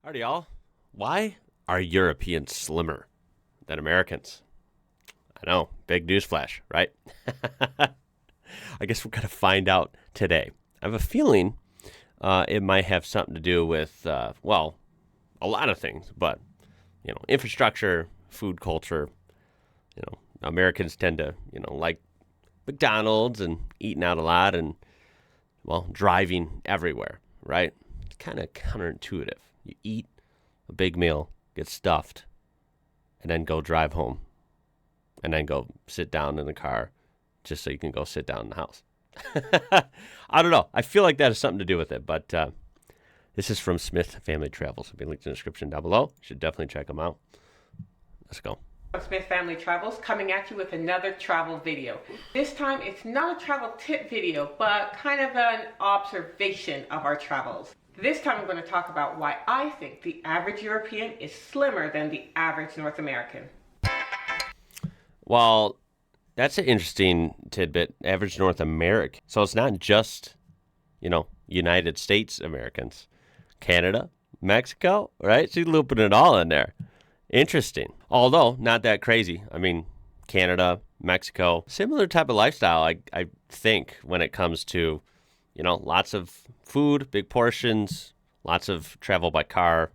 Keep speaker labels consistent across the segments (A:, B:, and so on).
A: Alrighty, y'all. Why are Europeans slimmer than Americans? I know, big newsflash, right? I guess we're going to find out today. I have a feeling it might have something to do with, a lot of things, but, infrastructure, food culture. Americans tend to, like McDonald's and eating out a lot and, driving everywhere, right? It's kind of counterintuitive. You eat a big meal, get stuffed, and then go drive home. And then go sit down in the car just so you can go sit down in the house. I don't know. I feel like that has something to do with it. But this is from Smith Family Travels. It'll be linked in the description down below. You should definitely check them out. Let's go.
B: Smith Family Travels coming at you with another travel video. This time it's not a travel tip video, but kind of an observation of our travels. This time I'm going to talk about why I think the average European is slimmer than the average North American.
A: Well, that's an interesting tidbit. Average North American. So it's not just, United States Americans. Canada, Mexico, right? She's looping it all in there. Interesting. Although, not that crazy. I mean, Canada, Mexico, similar type of lifestyle, I think, when it comes to, lots of food, big portions, lots of travel by car.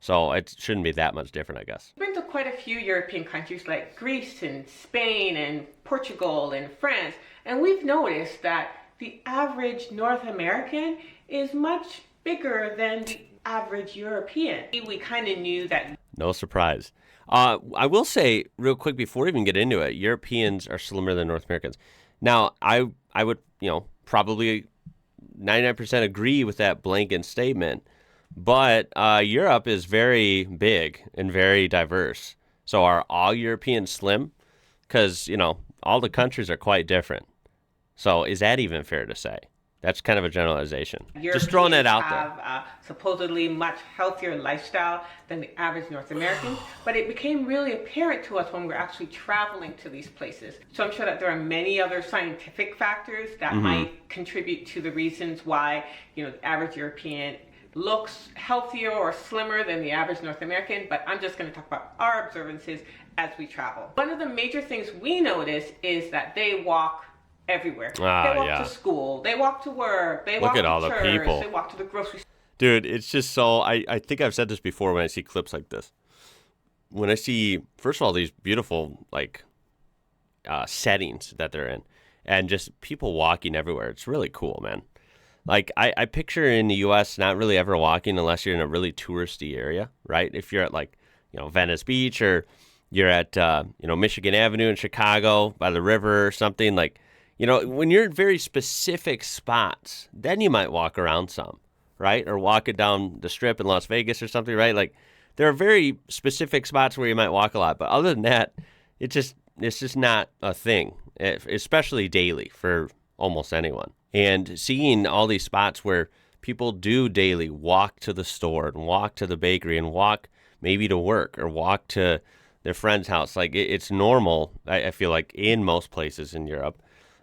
A: So it shouldn't be that much different, I guess.
B: We've been to quite a few European countries like Greece and Spain and Portugal and France, and we've noticed that the average North American is much bigger than the average European. We kind of knew that.
A: No surprise. I will say real quick before we even get into it, Europeans are slimmer than North Americans. Now, I would, probably 99% agree with that blanket statement. But Europe is very big and very diverse. So are all Europeans slim? Because, all the countries are quite different. So is that even fair to say? That's kind of a generalization.
B: Europeans
A: just throwing that out there.
B: Have supposedly much healthier lifestyle than the average North American, but it became really apparent to us when we're actually traveling to these places. So I'm sure that there are many other scientific factors that might contribute to the reasons why, the average European looks healthier or slimmer than the average North American, but I'm just going to talk about our observances as we travel. One of the major things we notice is that they walk everywhere. They walk to school, they walk to work, they walk to
A: all
B: church,
A: the people.
B: They walk to the grocery store.
A: Dude, it's just so, I think I've said this before when I see clips like this. When I see, first of all, these beautiful, settings that they're in, and just people walking everywhere, it's really cool, man. Like, I picture in the U.S. not really ever walking unless you're in a really touristy area, right? If you're at, Venice Beach, or you're at, Michigan Avenue in Chicago by the river or something. When you're in very specific spots, then you might walk around some, right? Or walk it down the strip in Las Vegas or something, right? There are very specific spots where you might walk a lot. But other than that, it's just not a thing, especially daily for almost anyone. And seeing all these spots where people do daily walk to the store and walk to the bakery and walk maybe to work or walk to their friend's house. It's normal, I feel like, in most places in Europe.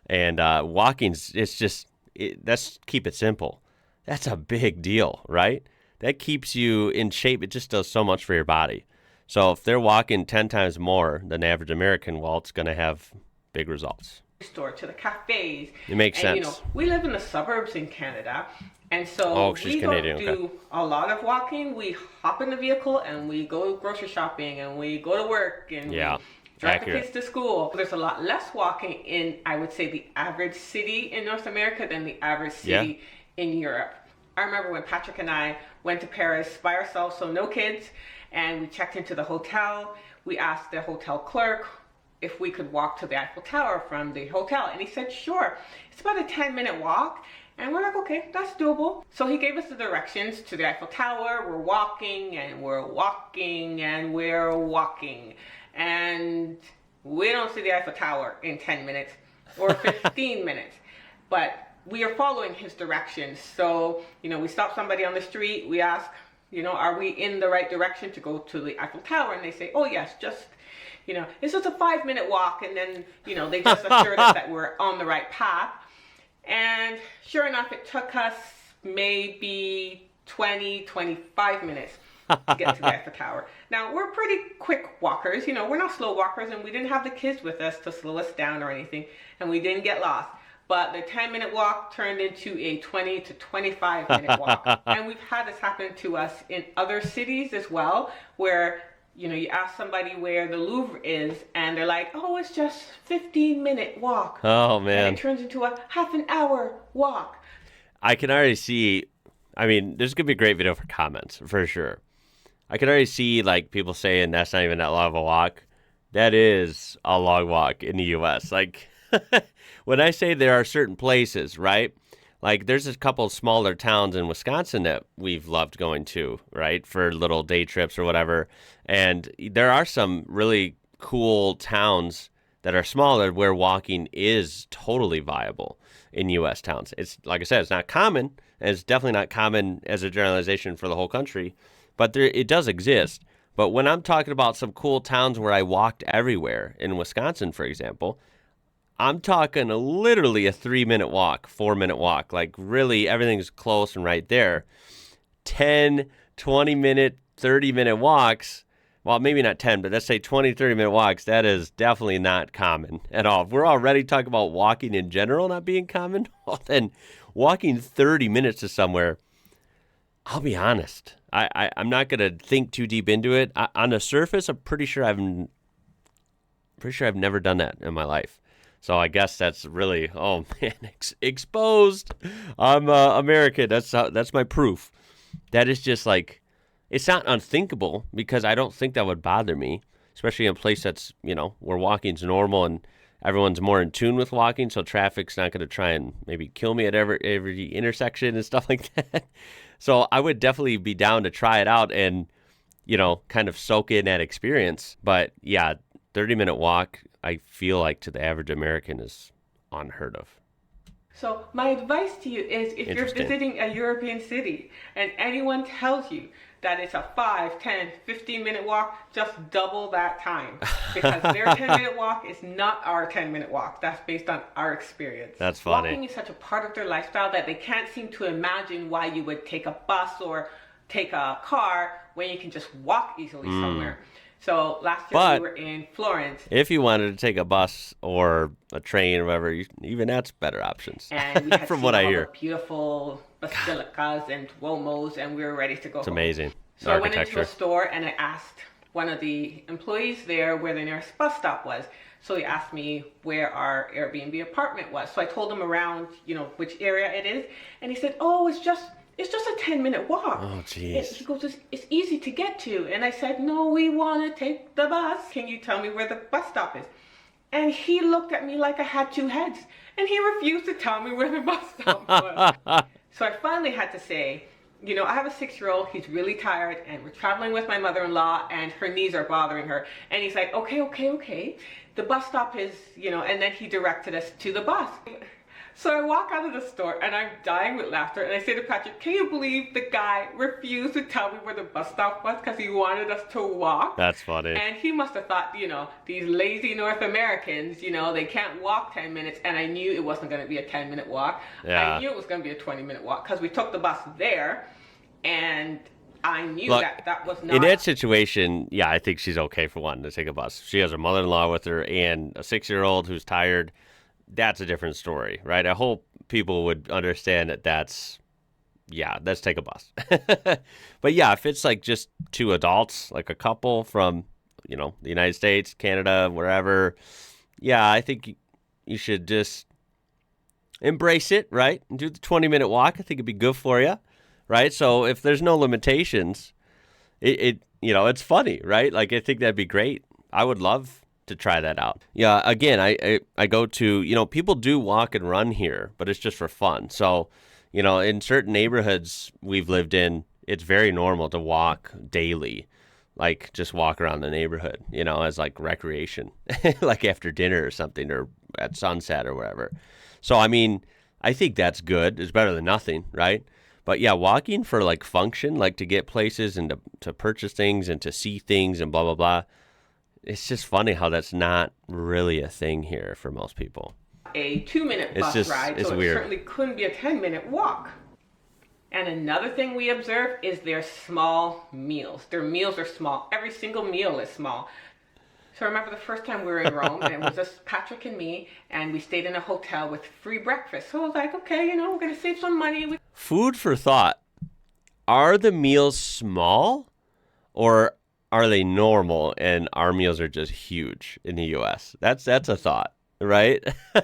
A: And walking's, let's keep it simple. That's a big deal, right? That keeps you in shape. It just does so much for your body. So if they're walking 10 times more than the average American, well, it's going to have big results.
B: Store to the cafes.
A: It makes sense.
B: We live in the suburbs in Canada, and so we don't do a lot of walking. We hop in the vehicle and we go grocery shopping and we go to work and we drive the kids to school. There's a lot less walking in, I would say, the average city in North America than the average city in Europe. I remember when Patrick and I went to Paris by ourselves, so no kids, and we checked into the hotel. We asked the hotel clerk if we could walk to the Eiffel Tower from the hotel. And he said, sure. It's about a 10-minute walk. And we're like, okay, that's doable. So he gave us the directions to the Eiffel Tower. We're walking and we're walking and we're walking. And we don't see the Eiffel Tower in 10 minutes or 15 minutes. But we are following his directions. So, we stop somebody on the street. We ask, are we in the right direction to go to the Eiffel Tower? And they say, oh, yes, just it's just a 5-minute walk, and then, they just assured us that we're on the right path. And sure enough, it took us maybe 20, 25 minutes to get to the Eiffel Tower. Now, we're pretty quick walkers. We're not slow walkers, and we didn't have the kids with us to slow us down or anything, and we didn't get lost. But the 10-minute walk turned into a 20 to 25-minute walk. And we've had this happen to us in other cities as well, where, you ask somebody where the Louvre is, and they're like, oh, it's just 15-minute walk.
A: Oh, man.
B: And it turns into a half an hour walk.
A: I can already see, there's going to be a great video for comments, for sure. I can already see, people saying that's not even that long of a walk. That is a long walk in the U.S. When I say there are certain places, right? There's a couple of smaller towns in Wisconsin that we've loved going to, right? For little day trips or whatever. And there are some really cool towns that are smaller where walking is totally viable in U.S. towns. It's, like I said, it's not common. And it's definitely not common as a generalization for the whole country. But it does exist. But when I'm talking about some cool towns where I walked everywhere, in Wisconsin, for example, I'm talking literally a 3-minute walk, 4-minute walk. Really, everything's close and right there. 10, 20-minute, 30-minute walks. Well, maybe not 10, but let's say 20, 30-minute walks. That is definitely not common at all. If we're already talking about walking in general not being common, well, then walking 30 minutes to somewhere, I'll be honest. I'm not going to think too deep into it. On the surface, I'm pretty sure I've never done that in my life. So I guess that's really, oh man, exposed. I'm American. That's my proof. That is just it's not unthinkable because I don't think that would bother me, especially in a place that's, where walking's normal and everyone's more in tune with walking. So traffic's not going to try and maybe kill me at every intersection and stuff like that. So I would definitely be down to try it out and, kind of soak in that experience. But yeah, 30-minute walk, I feel like to the average American is unheard of.
B: So my advice to you is if you're visiting a European city and anyone tells you that it's a 5, 10, 15-minute walk, just double that time. Because their 10-minute walk is not our 10-minute walk. That's based on our experience.
A: That's funny.
B: Walking is such a part of their lifestyle that they can't seem to imagine why you would take a bus or take a car when you can just walk easily somewhere. So last year we were in Florence.
A: If you wanted to take a bus or a train or whatever, even that's better options.
B: And we had
A: from what I hear,
B: the beautiful basilicas and duomos, and we were ready to go.
A: It's amazing.
B: So I went into a store and I asked one of the employees there where the nearest bus stop was. So he asked me where our Airbnb apartment was. So I told him around, which area it is, and he said, "Oh, it's just a 10-minute walk."
A: Oh, jeez.
B: He goes, it's easy to get to. And I said, "No, we want to take the bus. Can you tell me where the bus stop is?" And he looked at me like I had two heads. And he refused to tell me where the bus stop was. So I finally had to say, I have a 6-year-old. He's really tired. And we're traveling with my mother-in-law. And her knees are bothering her. And he's like, okay. The bus stop is, and then he directed us to the bus. So I walk out of the store and I'm dying with laughter and I say to Patrick, "Can you believe the guy refused to tell me where the bus stop was because he wanted us to walk?"
A: That's funny.
B: And he must have thought, these lazy North Americans, they can't walk 10 minutes. And I knew it wasn't going to be a 10-minute walk.
A: Yeah.
B: I knew it was going to be a 20-minute walk because we took the bus there and I knew that was not...
A: In that situation, yeah, I think she's okay for wanting to take a bus. She has her mother-in-law with her and a 6-year-old who's tired. That's a different story, right? I hope people would understand that's let's take a bus. But yeah, if it's just two adults, like a couple from, the United States, Canada, wherever, yeah, I think you should just embrace it, right? And do the 20-minute walk. I think it'd be good for you, right? So if there's no limitations, it's funny, right? I think that'd be great. I would love to try that out. Yeah, again, I go to, people do walk and run here, but it's just for fun. So, in certain neighborhoods we've lived in, it's very normal to walk daily, just walk around the neighborhood, as recreation, after dinner or something or at sunset or wherever. So, I think that's good. It's better than nothing, right? But yeah, walking for function, to get places and to purchase things and to see things and blah, blah, blah. It's just funny how that's not really a thing here for most people.
B: A 2-minute bus ride, so it certainly couldn't be a 10-minute walk. And another thing we observe is their small meals. Their meals are small. Every single meal is small. So I remember the first time we were in Rome, and it was just Patrick and me, and we stayed in a hotel with free breakfast. So I was like, okay, we're going to save some money.
A: Food for thought. Are the meals small, or are they normal and our meals are just huge in the U.S.? That's a thought, right?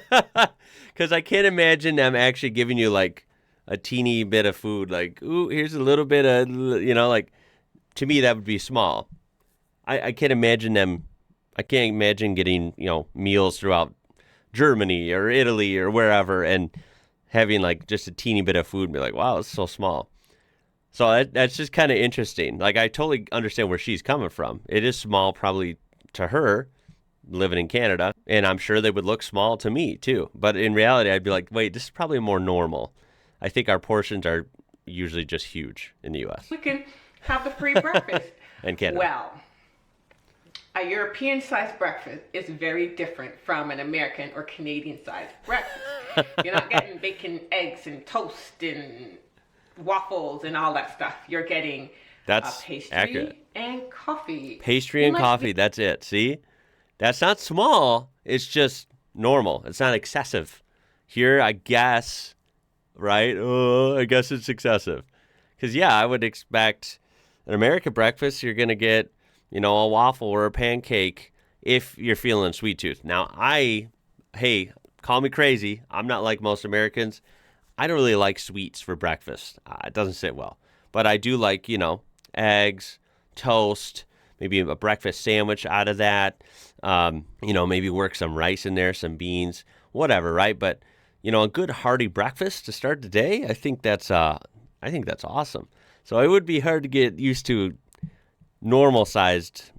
A: Because I can't imagine them actually giving you like a teeny bit of food, like, ooh, here's a little bit of, like, to me that would be small. I can't imagine getting, meals throughout Germany or Italy or wherever and having like just a teeny bit of food and be like, wow, it's so small. So that's just kind of interesting. Like, I totally understand where she's coming from. It is small probably to her living in Canada, and I'm sure they would look small to me too. But in reality, I'd be like, wait, this is probably more normal. I think our portions are usually just huge in the U.S.
B: We can have the free breakfast.
A: In Canada.
B: Well, a European-sized breakfast is very different from an American or Canadian-sized breakfast. You're not getting bacon, eggs, and toast, and waffles, and all that stuff. You're getting pastry
A: accurate.
B: And coffee.
A: Pastry and coffee, that's it. See? That's not small. It's just normal. It's not excessive. Here, I guess, right? Oh, I guess it's excessive. Because, yeah, I would expect an American breakfast, you're going to get, a waffle or a pancake if you're feeling sweet tooth. Now, hey, call me crazy. I'm not like most Americans. I don't really like sweets for breakfast. It doesn't sit well. But I do like, eggs, toast, maybe a breakfast sandwich out of that. Maybe work some rice in there, some beans, whatever, right? But, a good hearty breakfast to start the day, I think that's awesome. So it would be hard to get used to normal-sized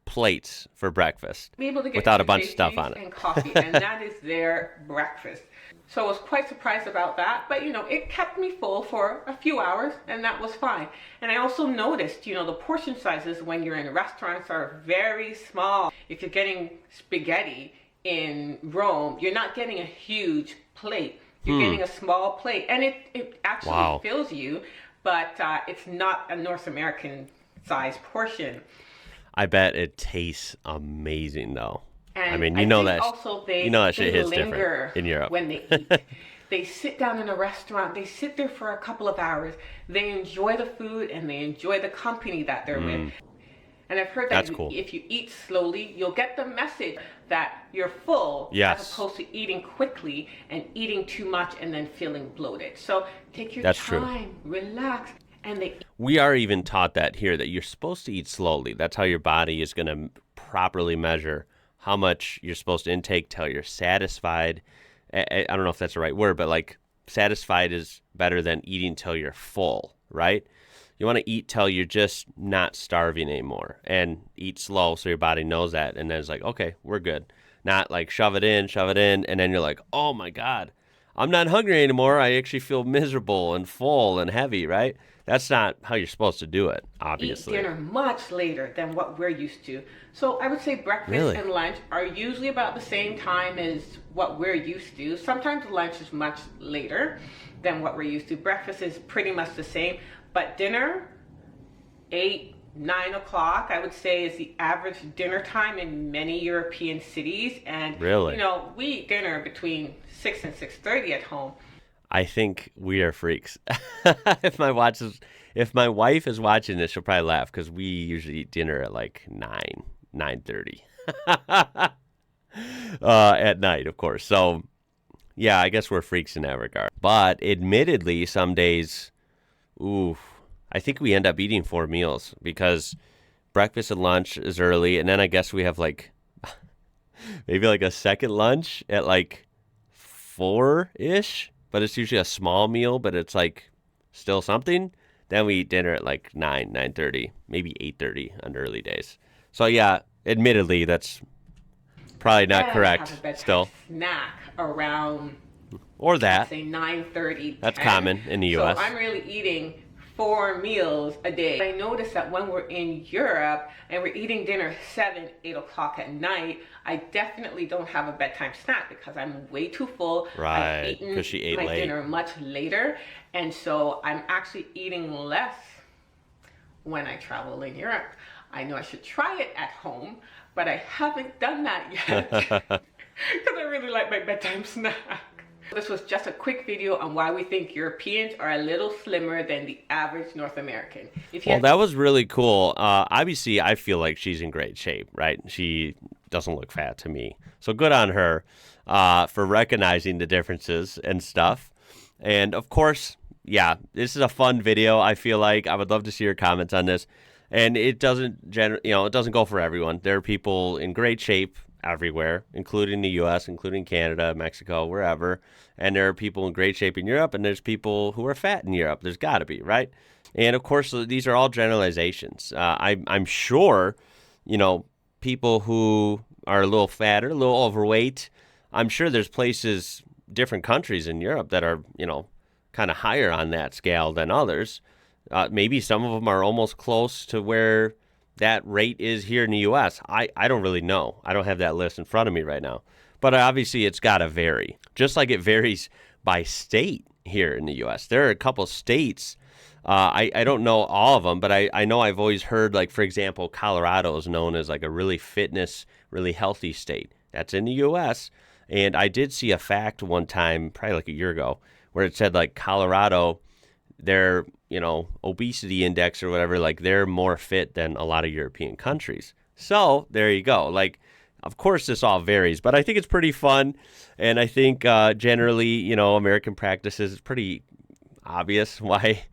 A: plates for breakfast without a bunch of stuff on it.
B: And coffee, and that is their breakfast. So I was quite surprised about that, but it kept me full for a few hours, and that was fine. And I also noticed, the portion sizes when you're in restaurants are very small. If you're getting spaghetti in Rome, you're not getting a huge plate. You're getting a small plate, and it actually fills you, but it's not a North American size portion.
A: I bet it tastes amazing, though.
B: And
A: I mean, that shit hits
B: linger
A: different in Europe.
B: When they eat. They sit down in a restaurant. They sit there for a couple of hours. They enjoy the food and they enjoy the company that they're with. And I've heard that if you eat slowly, you'll get the message that you're full, as opposed to eating quickly and eating too much and then feeling bloated. So take your time, relax.
A: We are even taught that here, that you're supposed to eat slowly. That's how your body is going to properly measure how much you're supposed to intake till you're satisfied. I don't know if that's the right word, but like satisfied is better than eating till you're full, right? You want to eat till you're just not starving anymore and eat slow so your body knows that. And then it's like, okay, we're good. Not like shove it in. And then you're like, oh my God, I'm not hungry anymore. I actually feel miserable and full and heavy, right? That's not how you're supposed to do it, obviously.
B: Eat dinner much later than what we're used to. So I would say breakfast and lunch are usually about the same time as what we're used to. Sometimes lunch is much later than what we're used to. Breakfast is pretty much the same. But dinner, 8, 9 o'clock, I would say, is the average dinner time in many European cities. And, we eat dinner between 6 and 6:30 at home.
A: I think we are freaks. If my wife is watching this, she'll probably laugh because we usually eat dinner at like 9:30 at night, of course. So, yeah, I guess we're freaks in that regard. But admittedly, some days, I think we end up eating 4 meals because breakfast and lunch is early, and then I guess we have like maybe like a second lunch at like 4-ish. But it's usually a small meal, but it's like still something. Then we eat dinner at like 9:30, maybe 8:30 on early days. So yeah, admittedly, that's probably not correct.
B: Have a bedtime
A: still
B: snack around,
A: or that.
B: say 9:30.
A: That's common in the U.S.
B: So I'm really eating 4 meals a day. I noticed that when we're in Europe and we're eating dinner 7, 8 o'clock at night, I definitely don't have a bedtime snack because I'm way too full.
A: Right, because she ate
B: my
A: late.
B: dinner much later, and so I'm actually eating less when I travel in Europe. I know I should try it at home, but I haven't done that yet because I really like my bedtime snack. This was just a quick video on why we think Europeans are a little slimmer than the average North American.
A: Well, that was really cool. Obviously, I feel like she's in great shape, right? She doesn't look fat to me. So good on her for recognizing the differences and stuff. And of course, yeah, this is a fun video. I feel like I would love to see your comments on this. And it doesn't it doesn't go for everyone. There are people in great shape everywhere, including the U.S., including Canada, Mexico, wherever. And there are people in great shape in Europe, and there's people who are fat in Europe. There's got to be, right? And of course, these are all generalizations. I'm sure, people who are a little fatter, a little overweight, I'm sure there's places, different countries in Europe that are, kind of higher on that scale than others. Maybe some of them are almost close to where that rate is here in the U.S. I don't really know. I don't have that list in front of me right now. But obviously, it's got to vary. Just like it varies by state here in the U.S. There are a couple states, I don't know all of them, but I know I've always heard, like, for example, Colorado is known as like a really fitness, really healthy state. That's in the U.S. And I did see a fact one time, probably like a year ago, where it said, like, Colorado, their obesity index or whatever, like, they're more fit than a lot of European countries. So there you go. Like, of course, this all varies, but I think it's pretty fun. And I think generally, American practices, it's pretty obvious why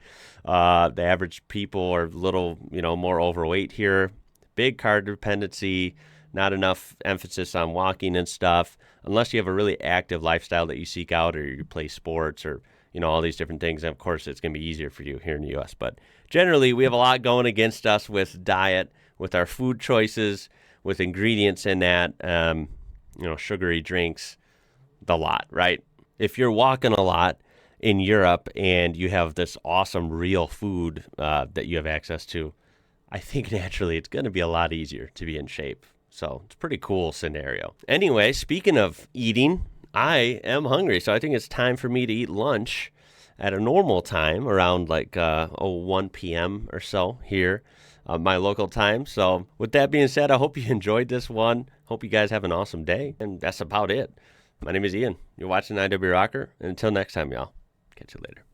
A: the average people are a little, more overweight here. Big carb dependency, not enough emphasis on walking and stuff, unless you have a really active lifestyle that you seek out, or you play sports, or all these different things. And of course, it's going to be easier for you here in the U.S. But generally, we have a lot going against us with diet, with our food choices, with ingredients in that, sugary drinks, the lot, right? If you're walking a lot in Europe and you have this awesome real food that you have access to, I think naturally it's going to be a lot easier to be in shape. So it's a pretty cool scenario. Anyway, speaking of eating, I am hungry, so I think it's time for me to eat lunch at a normal time, around like 1 p.m. or so here, my local time. So with that being said, I hope you enjoyed this one. Hope you guys have an awesome day, and that's about it. My name is Ian. You're watching IWrocker, and until next time, y'all, catch you later.